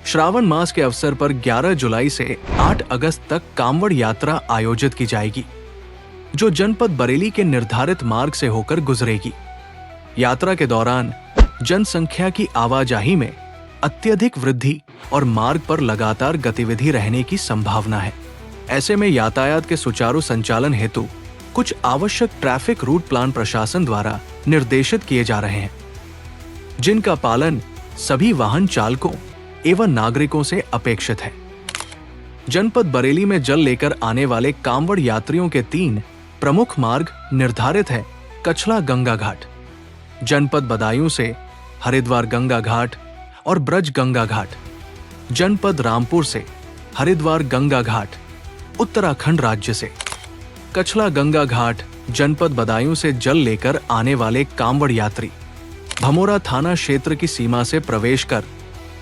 श्रावण मास के अवसर पर 11 जुलाई से 8 अगस्त तक कांवड़ यात्रा आयोजित की जाएगी, जो जनपद बरेली के निर्धारित मार्ग से होकर गुजरेगी। यात्रा के दौरान जनसंख्या की आवाजाही में अत्यधिक वृद्धि और मार्ग पर लगातार गतिविधि रहने की संभावना है। ऐसे में यातायात के सुचारू संचालन हेतु कुछ आवश्यक ट्रैफिक रूट प्लान प्रशासन द्वारा निर्देशित किए जा रहे हैं, जिनका पालन सभी वाहन चालकों एवं नागरिकों से अपेक्षित है। जनपद बरेली में जल लेकर आने वाले कांवड़ यात्रियों के 3 प्रमुख मार्ग निर्धारित है। कछला गंगा घाट, जनपद बदायूं से हरिद्वार गंगा घाट और ब्रज गंगा घाट, जनपद रामपुर से हरिद्वार गंगा घाट, उत्तराखंड राज्य से। कछला गंगा घाट जनपद बदायूं से जल लेकर आने वाले कांवड़ यात्री भमोरा थाना क्षेत्र की सीमा से प्रवेश कर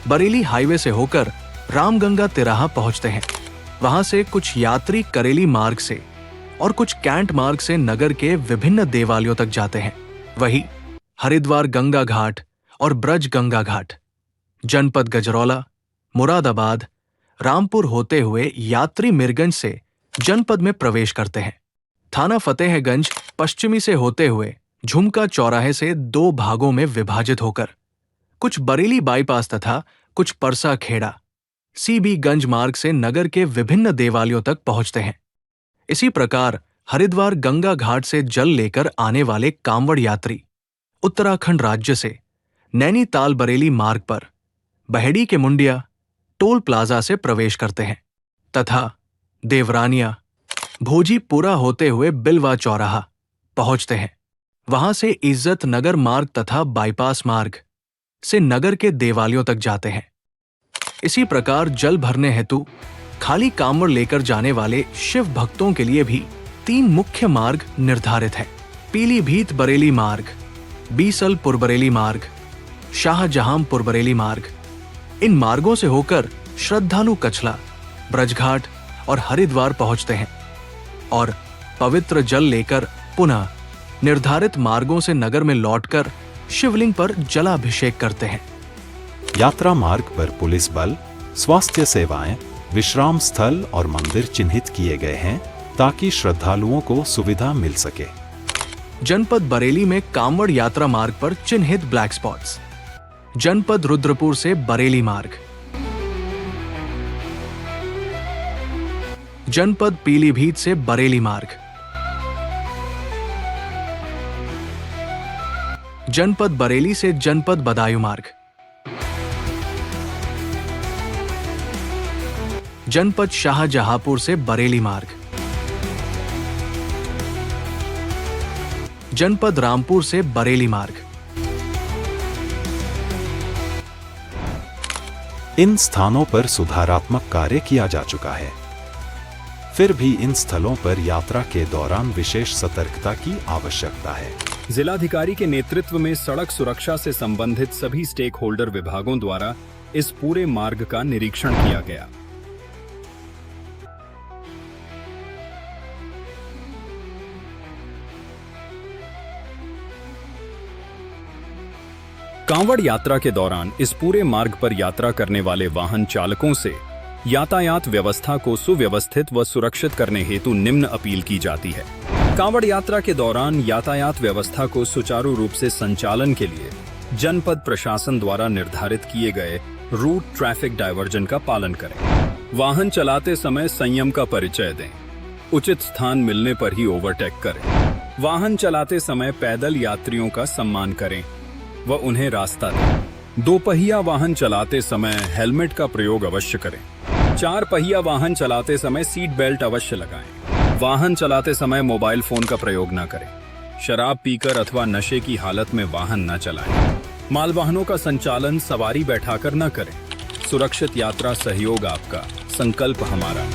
बरेली हाईवे से होकर रामगंगा तिराहा पहुंचते हैं। वहां से कुछ यात्री करेली मार्ग से और कुछ कैंट मार्ग से नगर के विभिन्न देवालयों तक जाते हैं। वहीं हरिद्वार गंगा घाट और ब्रज गंगा घाट जनपद गजरौला, मुरादाबाद, रामपुर होते हुए यात्री मीरगंज से जनपद में प्रवेश करते हैं। थाना फतेहगंज पश्चिमी से होते हुए झुमका चौराहे से 2 भागों में विभाजित होकर कुछ बरेली बाईपास तथा कुछ परसा खेड़ा सीबी गंज मार्ग से नगर के विभिन्न देवालयों तक पहुंचते हैं। इसी प्रकार हरिद्वार गंगा घाट से जल लेकर आने वाले कांवड़ यात्री उत्तराखंड राज्य से नैनीताल बरेली मार्ग पर बहेड़ी के मुंडिया टोल प्लाजा से प्रवेश करते हैं तथा देवरानिया भोजीपुरा होते हुए बिलवा चौराहा पहुंचते हैं। वहां से इज्जत नगर मार्ग तथा बाईपास मार्ग से नगर के देवालयों तक जाते हैं। इसी प्रकार जल भरने हेतु खाली कांवड़ लेकर जाने वाले शिव भक्तों के लिए भी 3 मुख्य मार्ग निर्धारित हैं। पीलीभीत बरेली मार्ग, बीसलपुर बरेली मार्ग, शाहजहांपुर बरेली मार्ग। इन मार्गों से होकर श्रद्धालु कछला, ब्रजघाट और हरिद्वार पहुंचते हैं और पवित्र जल लेकर पुनः निर्धारित मार्गों से नगर में लौटकर शिवलिंग पर जलाभिषेक करते हैं। यात्रा मार्ग पर पुलिस बल, स्वास्थ्य सेवाएं, विश्राम स्थल और मंदिर चिन्हित किए गए हैं ताकि श्रद्धालुओं को सुविधा मिल सके। जनपद बरेली में कांवड़ यात्रा मार्ग पर चिन्हित ब्लैक स्पॉट्स। जनपद रुद्रपुर से बरेली मार्ग, जनपद पीलीभीत से बरेली मार्ग, जनपद बरेली से जनपद बदायूं मार्ग, जनपद शाहजहांपुर से बरेली मार्ग, जनपद रामपुर से बरेली मार्ग। इन स्थानों पर सुधारात्मक कार्य किया जा चुका है, फिर भी इन स्थलों पर यात्रा के दौरान विशेष सतर्कता की आवश्यकता है। जिलाधिकारी के नेतृत्व में सड़क सुरक्षा से संबंधित सभी स्टेक होल्डर विभागों द्वारा इस पूरे मार्ग का निरीक्षण किया गया। कांवड़ यात्रा के दौरान इस पूरे मार्ग पर यात्रा करने वाले वाहन चालकों से यातायात व्यवस्था को सुव्यवस्थित व सुरक्षित करने हेतु निम्न अपील की जाती है। कांवड़ यात्रा के दौरान यातायात व्यवस्था को सुचारू रूप से संचालन के लिए जनपद प्रशासन द्वारा निर्धारित किए गए रूट ट्रैफिक डायवर्जन का पालन करें। वाहन चलाते समय संयम का परिचय दें। उचित स्थान मिलने पर ही ओवरटेक करें। वाहन चलाते समय पैदल यात्रियों का सम्मान करें व उन्हें रास्ता दें। 2 पहिया वाहन चलाते समय हेलमेट का प्रयोग अवश्य करें। 4 पहिया वाहन चलाते समय सीट बेल्ट अवश्य लगाएं। वाहन चलाते समय मोबाइल फोन का प्रयोग न करें। शराब पीकर अथवा नशे की हालत में वाहन न चलाएं। माल वाहनों का संचालन सवारी बैठाकर न करें। सुरक्षित यात्रा सहयोग आपका, संकल्प हमारा।